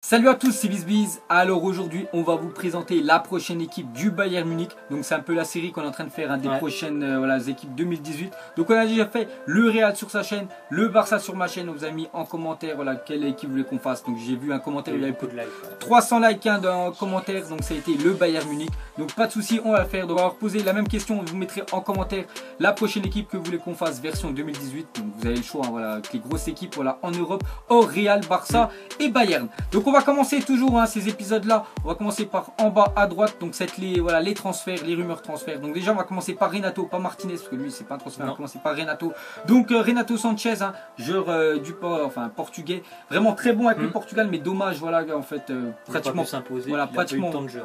Salut à tous, c'est BizBiz. Alors aujourd'hui, on va vous présenter la prochaine équipe du Bayern Munich. Donc c'est un peu la série qu'on est en train de faire, des prochaines équipes 2018. Donc on a déjà fait le Real sur sa chaîne, le Barça sur ma chaîne. On vous a mis en commentaire quelle équipe vous voulez qu'on fasse. Donc j'ai vu un commentaire, il y avait beaucoup de likes. 300 likes dans le commentaire, donc ça a été le Bayern Munich. Donc pas de souci, on va le faire. Donc on va leur poser la même question. Vous mettrez en commentaire la prochaine équipe que vous voulez qu'on fasse version 2018. Donc vous avez le choix, avec les grosses équipes en Europe, hors Real, Barça et Bayern. Donc on va commencer toujours ces épisodes là, on va commencer par en bas à droite, donc c'est les transferts, les rumeurs transferts. Donc déjà on va commencer par Renato, pas Martinez, parce que lui c'est pas un transfert, on va commencer par Renato. Donc Renato Sanchez, joueur du portugais, vraiment très bon avec le Portugal, mais dommage en fait pratiquement s'imposer, pratiquement temps de jeu.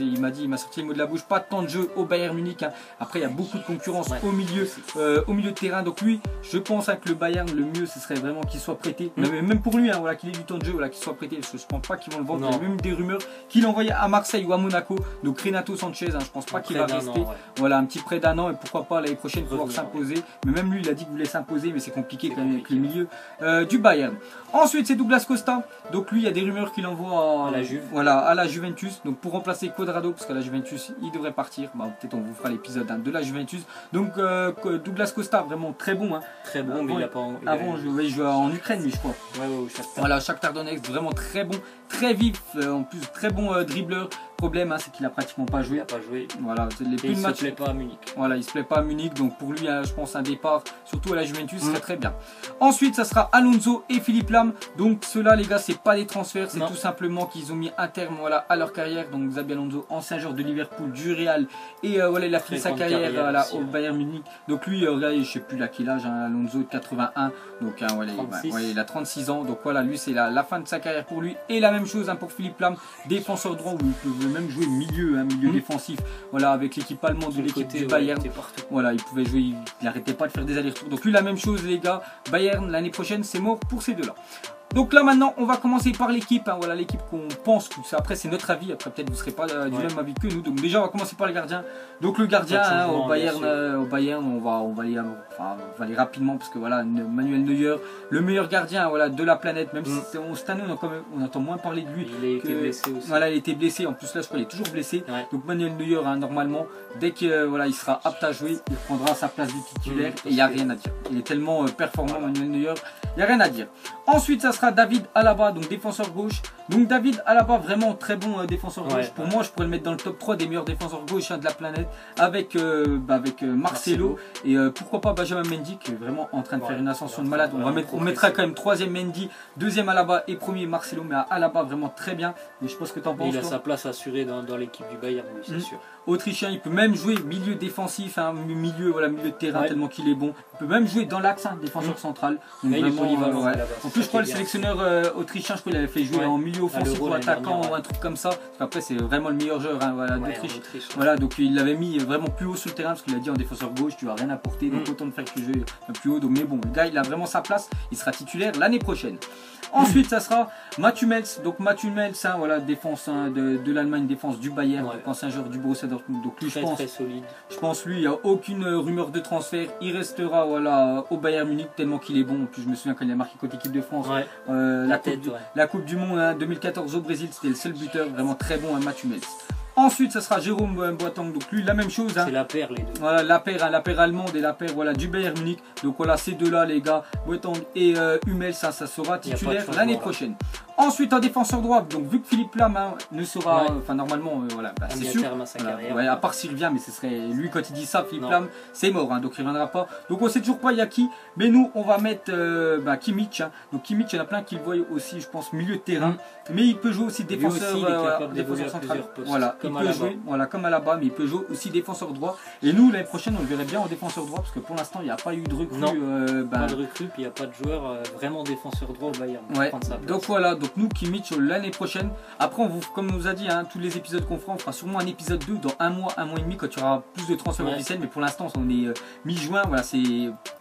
Il m'a sorti le mot de la bouche, pas de temps de jeu au Bayern Munich. Après il y a beaucoup de concurrence au milieu de terrain, donc lui je pense que le Bayern, le mieux ce serait vraiment qu'il soit prêté, même pour lui qu'il ait du temps de jeu, qu'il soit prêté, parce que je pense pas qu'ils vont le vendre. Il y a même des rumeurs qu'il envoyait à Marseille ou à Monaco. Donc Renato Sanchez, je pense pas qu'il va rester. Un petit prêt d'un an, et pourquoi pas l'année prochaine pouvoir s'imposer. Mais même lui il a dit qu'il voulait s'imposer, mais c'est compliqué quand même avec le milieu du Bayern. Ensuite c'est Douglas Costa. Donc lui il y a des rumeurs qu'il envoie à la Juventus. Donc pour remplacer Cuadrado, parce qu'à la Juventus il devrait partir. Peut-être on vous fera l'épisode de la Juventus. Donc Douglas Costa vraiment très bon. Très bon, mais il a pas. Avant il jouait en Ukraine, lui je crois. Shakhtar Donetsk, vraiment très bon, très vif, en plus très bon dribbleur. Problème c'est qu'il a pratiquement pas joué. Il a pas joué. Il se plaît pas à Munich. Il se plaît pas à Munich, donc pour lui je pense un départ, surtout à la Juventus, serait très bien. Ensuite ça sera Alonso et Philippe Lam. Donc ceux-là les gars, c'est pas des transferts, c'est tout simplement qu'ils ont mis un terme à leur carrière. Donc Xabi Alonso, ancien joueur de Liverpool, du Real, et il a fini sa carrière au Bayern Munich. Donc lui regardez, je sais plus quel âge, Alonso de 81, donc il a 36 ans. Donc lui c'est la fin de sa carrière pour lui. Et la même chose pour Philippe Lam, défenseur droit, où il pouvait même jouer milieu défensif, avec l'équipe allemande de l'équipe du Bayern. Il pouvait jouer, il n'arrêtait pas de faire des allers-retours. Donc lui la même chose les gars, Bayern l'année prochaine c'est mort pour ces deux-là. Donc là maintenant on va commencer par l'équipe, l'équipe qu'on pense, après c'est notre avis, après peut-être vous ne serez pas du même avis que nous. Donc déjà on va commencer par les gardiens. Donc le gardien au Bayern on va aller rapidement, parce que Manuel Neuer, le meilleur gardien de la planète, même si cette année on entend moins parler de lui. Il a été blessé aussi. Il a été blessé, en plus là je crois qu'il est toujours blessé. Donc Manuel Neuer normalement dès qu'il sera apte à jouer, il prendra sa place de titulaire et il n'y a rien à dire. Il est tellement performant Manuel Neuer, il n'y a rien à dire. Ensuite ça sera David Alaba, donc défenseur gauche. Donc David Alaba vraiment très bon défenseur gauche. Pour moi je pourrais le mettre dans le top 3 des meilleurs défenseurs gauche de la planète, avec Marcelo et pourquoi pas Benjamin Mendy, qui est vraiment en train de faire une ascension de malade. On mettra quand même 3e Mendy, 2e Alaba et 1er Marcelo, mais à Alaba vraiment très bien. Mais je pense que tu en penses. Il a sa place assurée dans l'équipe du Bayern, oui, c'est sûr. Autrichien, il peut même jouer milieu défensif, milieu de terrain tellement qu'il est bon. Il peut même jouer dans l'axe, défenseur central. Il est polyvalent. En plus je crois le sélectionneur autrichien, je crois qu'il avait fait jouer en milieu offensif ou attaquant ou un truc comme ça. Parce qu'après c'est vraiment le meilleur joueur d'Autriche. Donc il l'avait mis vraiment plus haut sur le terrain, parce qu'il a dit en défenseur gauche tu vas rien apporter, donc autant de faire que jouer plus haut. Donc, mais bon, le gars il a vraiment sa place, il sera titulaire l'année prochaine. Ensuite ça sera Mathieu Mels. Donc Mathieu Mels, défense de l'Allemagne, défense du Bayern, donc ancien joueur du Borussia Dortmund. Donc lui très solide. Je pense lui il n'y a aucune rumeur de transfert, il restera au Bayern Munich tellement qu'il est bon. En plus je me souviens quand il a marqué contre l'équipe de France, la Coupe du Monde 2014 au Brésil, c'était le seul buteur, vraiment très bon Mathieu Mels. Ensuite, ça sera Jérôme Boateng. Donc lui, la même chose. C'est la paire, les deux. La paire allemande et la paire du Bayern Munich. Donc ces deux-là, les gars, Boateng et Hummels, ça sera titulaire l'année prochaine. Ensuite, un défenseur droit. Donc vu que Philippe Lam ne sera, normalement, c'est sûr. À part s'il revient, mais ce serait lui quand il dit ça, Philippe Lam, c'est mort. Donc il ne reviendra pas. Donc on sait toujours pas il y a qui. Mais nous, on va mettre Kimmich. Donc Kimmich, il y en a plein qui le voient aussi, je pense, milieu de terrain. Mais il peut jouer aussi défenseur central. Il peut jouer, comme Alaba, mais il peut jouer aussi défenseur droit. Et nous, l'année prochaine, on le verrait bien en défenseur droit, parce que pour l'instant, il n'y a pas eu de recrue. Pas de recrue, puis il n'y a pas de joueur vraiment défenseur droit au Bayern. Donc donc nous, Kimmich l'année prochaine. Après, comme on vous a dit, tous les épisodes qu'on fera, on fera sûrement un épisode 2 dans un mois et demi, quand il y aura plus de transferts officiels. Mais pour l'instant, on est mi-juin, c'est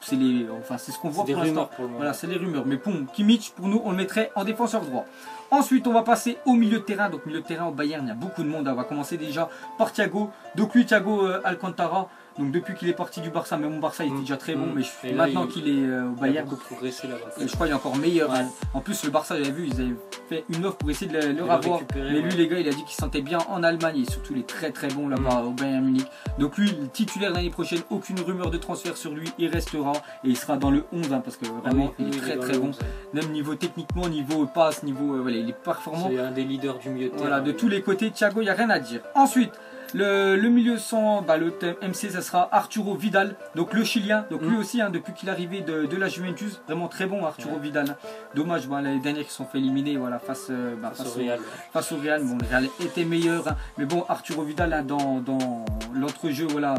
ce qu'on voit pour l'instant. C'est les rumeurs. Mais pour Kimmich, pour nous, on le mettrait en défenseur droit. Ensuite, on va passer au milieu de terrain. Donc, milieu de terrain au Bayern, il y a beaucoup de monde. On va commencer déjà par Thiago. Donc, lui, Thiago Alcantara. Donc depuis qu'il est parti du Barça, même mon Barça il était déjà très bon, mais là, maintenant qu'il est au Bayern, il a beaucoup progressé là-bas. je crois qu'il est encore meilleur. Ouais. En plus le Barça, j'avais vu, ils avaient fait une offre pour essayer de le revoir. Mais lui les gars, il a dit qu'il se sentait bien en Allemagne et surtout il est très très bon là-bas au Bayern Munich. Donc lui, le titulaire l'année prochaine, aucune rumeur de transfert sur lui, il restera et il sera dans le 11 parce que vraiment il est très très bon. Même niveau techniquement, niveau passe, niveau voilà, il est performant. C'est un des leaders du milieu de terrain. Voilà, de tous les côtés, Thiago, il n'y a rien à dire. Ensuite, le milieu sans le MC, ça sera Arturo Vidal, donc le Chilien. Donc lui aussi, depuis qu'il est arrivé de la Juventus, vraiment très bon Arturo Vidal. Dommage, les derniers qui sont fait éliminer voilà, face au Real. Bon, le Real était meilleur, mais bon, Arturo Vidal dans l'entrejeu voilà,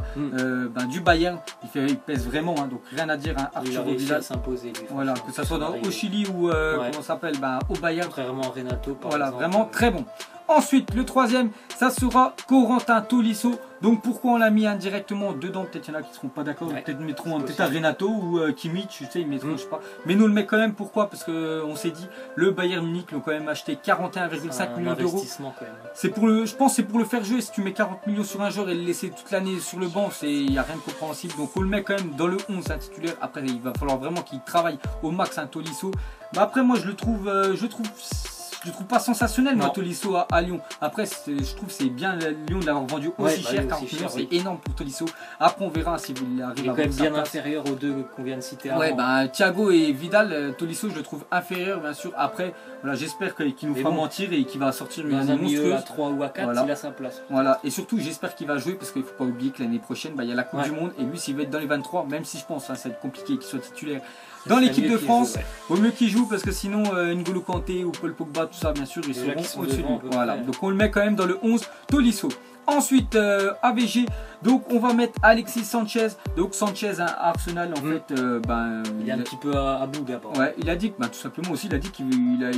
du Bayern, il pèse vraiment, donc rien à dire. Arturo Vidal s'imposer. Voilà, que ça soit au Chili ou comment s'appelle, au Bayern. Contrairement à Renato, voilà, exemple, vraiment très bon. Ensuite, le troisième, ça sera Corentin Tolisso. Donc pourquoi on l'a mis indirectement dedans? Peut-être il y en a qui ne seront pas d'accord, peut-être mettront peut-être à Renato ou Kimmich, tu sais, ils mettront, je sais pas. Mais nous on le met quand même, pourquoi? Parce qu'on s'est dit, le Bayern Munich l'ont quand même acheté 41,5 millions d'euros. C'est pour je pense c'est pour le faire jouer. Si tu mets 40 millions sur un joueur et le laisser toute l'année sur le banc, il n'y a rien de compréhensible. Donc on le met quand même dans le 11 titulaire. Après il va falloir vraiment qu'il travaille au max Tolisso. Après moi je le trouve pas sensationnel, moi, Tolisso à Lyon. Après, je trouve c'est bien Lyon de l'avoir vendu aussi cher, 40 millions, c'est énorme pour Tolisso. Après, on verra s'il arrive à quand même bien inférieur aux deux qu'on vient de citer avant. Ouais, Thiago et Vidal, Tolisso, je le trouve inférieur, bien sûr. Après, voilà, j'espère qu'il nous fera mentir et qu'il va sortir une année monstrueuse. À 3 ou à 4, il a sa place. Voilà, et surtout, j'espère qu'il va jouer parce qu'il ne faut pas oublier que l'année prochaine, il y a la Coupe du Monde et lui, s'il veut être dans les 23, même si je pense que ça va être compliqué qu'il soit titulaire. Dans l'équipe de France, vaut mieux qu'il joue parce que sinon N'Golo Kanté ou Paul Pogba, tout ça bien sûr, ils seront au-dessus de lui. Voilà, donc on le met quand même dans le 11 Tolisso. Ensuite, AVG, donc on va mettre Alexis Sanchez. Donc Sanchez à Arsenal, en fait, il est un petit peu à bout d'abord. Ouais, il a dit, tout simplement aussi, il a dit qu'il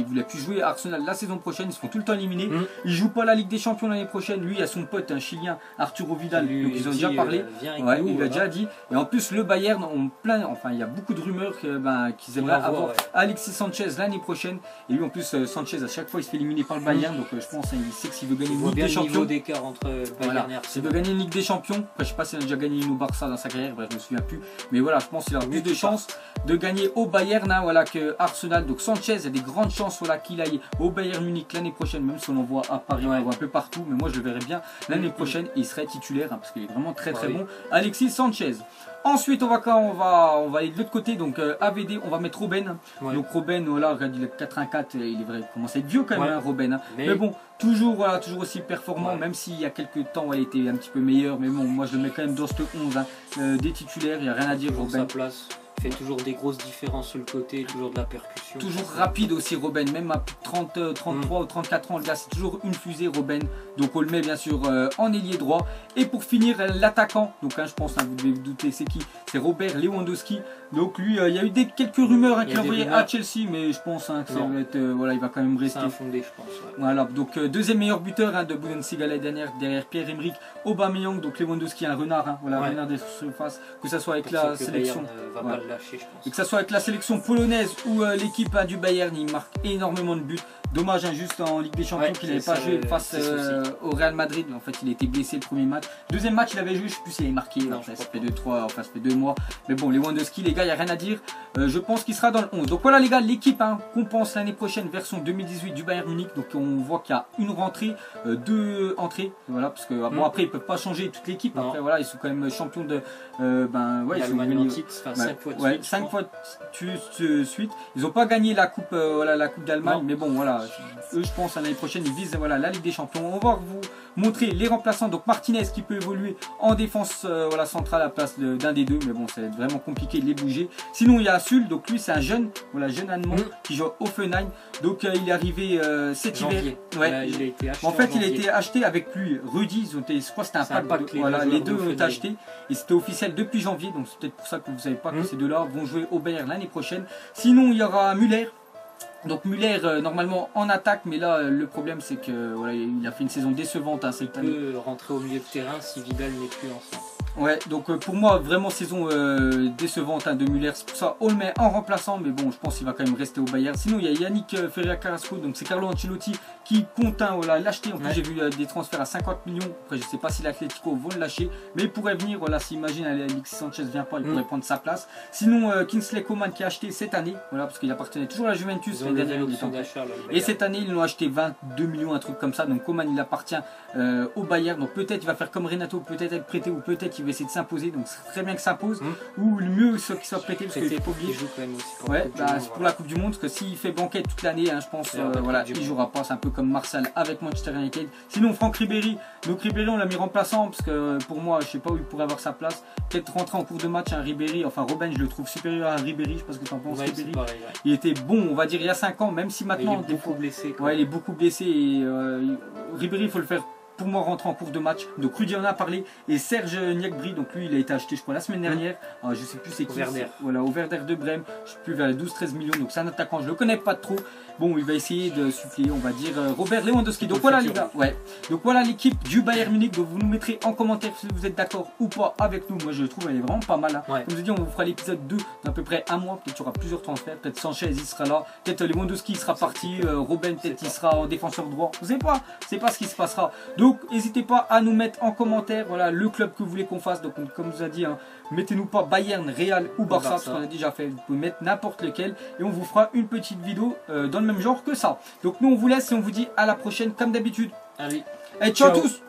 voulait plus jouer à Arsenal la saison prochaine. Ils se font tout le temps éliminer. Il joue pas la Ligue des Champions l'année prochaine. Lui, il a son pote, un Chilien, Arturo Vidal. Donc ils ont déjà parlé. Il l'a déjà dit. Et en plus, le Bayern, il y a beaucoup de rumeurs qu'ils aimeraient avoir Alexis Sanchez l'année prochaine. Et lui, en plus, Sanchez, à chaque fois, il se fait éliminer par le Bayern. Donc je pense qu'il sait que s'il veut gagner une Ligue des Champions. D'écart entre s'il veut gagner une Ligue des Champions, après je sais pas s'il a déjà gagné une au Barça dans sa carrière, bref, je me souviens plus, mais voilà, je pense qu'il a plus de chances de gagner au Bayern que Arsenal. Donc Sanchez, il y a des grandes chances qu'il aille au Bayern Munich l'année prochaine, même si on en voit à Paris, on en voit un peu partout, mais moi je le verrais bien l'année prochaine et il serait titulaire parce qu'il est vraiment très bon. Alexis Sanchez. Ensuite, on va aller de l'autre côté, donc AVD, on va mettre Robben. Donc Robben, voilà, il est 84, il commence à être vieux quand même, Robben. Mais bon, toujours aussi performant, même s'il y a quelques temps, il était un petit peu meilleur. Mais bon, moi je le mets quand même dans ce 11 des titulaires, il n'y a rien à dire, Robben. Fait toujours des grosses différences sur le côté, toujours de la percussion. Toujours rapide aussi Robben, même à 33 ou 34 ans, le gars c'est toujours une fusée Robben. Donc on le met bien sûr en ailier droit. Et pour finir l'attaquant, donc je pense, vous devez vous douter c'est qui? C'est Robert Lewandowski. Donc lui, il y a eu quelques rumeurs qu'il envoyait à Chelsea, mais je pense que ça va être, il va quand même rester. C'est infondé, je pense. Voilà, donc deuxième meilleur buteur de Bundesliga l'année dernière, derrière Pierre-Emerick Aubameyang. Donc Lewandowski, un renard, renard des surfaces, que ça soit avec la sélection. Et que ça soit avec la sélection polonaise ou l'équipe du Bayern, il marque énormément de buts. Dommage juste en Ligue des Champions qu'il n'avait pas joué face au Real Madrid. En fait, il était blessé le premier match. Deuxième match, il avait joué, je ne sais plus s'il avait marqué. Ça fait 2-3, ça fait 2 mois. Mais bon, Lewandowski, les gars, il n'y a rien à dire. Je pense qu'il sera dans le 11. Donc voilà les gars, l'équipe qu'on pense l'année prochaine, version 2018 du Bayern Munich. Donc on voit qu'il y a une rentrée, 2 entrées. Voilà, parce que bon, après, ils ne peuvent pas changer toute l'équipe. Après, voilà, ils sont quand même champions de. Ils sont gagnés 5 fois de suite. Ils n'ont pas gagné la coupe, la coupe d'Allemagne, mais bon, voilà. Eux, je pense, l'année prochaine, ils visent la Ligue des Champions. On va vous montrer les remplaçants. Donc Martinez qui peut évoluer en défense centrale à la place d'un des deux, mais bon, c'est vraiment compliqué de les bouger. Sinon, il y a Sul, donc lui, c'est un jeune, jeune allemand qui joue au Offenheim. Donc il est arrivé cet hiver. Il a été acheté en fait, il a été acheté avec lui. Rudy, je crois que c'était un pack. Les deux ont été achetés et c'était officiel depuis janvier. Donc c'est peut-être pour ça que vous ne savez pas que ces deux-là vont jouer au Bayern l'année prochaine. Sinon, il y aura Müller. Donc Müller normalement en attaque, mais là le problème c'est que il a fait une saison décevante cette année. Il peut rentrer au milieu de terrain si Vidal n'est plus en centre. Ouais, donc pour moi, vraiment saison décevante de Müller. C'est pour ça on le met en remplaçant, mais bon, je pense qu'il va quand même rester au Bayern. Sinon, il y a Yannick Ferreira Carrasco, donc c'est Carlo Ancelotti qui compte voilà, l'acheter. En plus, j'ai vu des transferts à 50 millions. Après, je sais pas si l'Atlético vont le lâcher, mais il pourrait venir. Voilà, s'imagine Alexis Sanchez vient pas, il pourrait prendre sa place. Sinon, Kingsley Coman qui a acheté cette année, voilà, parce qu'il appartenait toujours à la Juventus. Et cette année, ils l'ont acheté 22 millions, un truc comme ça. Donc Coman, il appartient au Bayern. Donc peut-être il va faire comme Renato, peut-être être prêté ou peut-être il va essayer de s'imposer. Donc c'est très bien qu'il s'impose. Ou le mieux qu'il soit prêté, parce qu'il faut pas oublier. Ouais, pour la Coupe du Monde, parce que s'il fait banquette toute l'année, hein, je pense, voilà, il jouera pas. C'est un peu comme Martial avec Manchester United. Sinon, Franck Ribéry. Donc Ribéry, on l'a mis remplaçant parce que pour moi, je sais pas où il pourrait avoir sa place. Peut-être rentrer en cours de match. Un Ribéry, enfin Robben, je le trouve supérieur à Ribéry. Je sais pas ce que tu en penses. Ribéry. Pareil, il était bon, on va dire il y a 5 ans, même si maintenant il est beaucoup blessé. Ouais, il est beaucoup blessé et Ribéry, il faut le faire pour moi rentrer en cours de match. Donc Rudy en a parlé et Serge Gnabry, donc lui il a été acheté je crois la semaine dernière. Je sais plus c'est qui. Voilà, au Werder de Brême, je sais plus vers les 12-13 millions. Donc c'est un attaquant, je le connais pas trop. Bon, il va essayer de suppléer, on va dire Robert Lewandowski. Donc voilà les gars, ouais. Donc voilà l'équipe du Bayern Munich. Donc vous nous mettrez en commentaire si vous êtes d'accord ou pas avec nous. Moi je trouve elle est vraiment pas mal. Hein. Ouais. Comme je dis, on vous fera l'épisode 2 dans à peu près un mois. Peut-être qu'il y aura plusieurs transferts. Peut-être Sanchez il sera là. Peut-être Lewandowski il sera parti. Robben peut-être il sera en défenseur droit. Vous savez pas, c'est pas ce qui se passera. Donc n'hésitez pas à nous mettre en commentaire voilà le club que vous voulez qu'on fasse. Donc comme je vous ai dit, hein, mettez-nous pas Bayern, Real ou Barça, parce qu'on a déjà fait. Vous pouvez mettre n'importe lequel et on vous fera une petite vidéo dans le même genre que ça. Donc nous on vous laisse et on vous dit à la prochaine comme d'habitude. Allez. Et ciao à tous.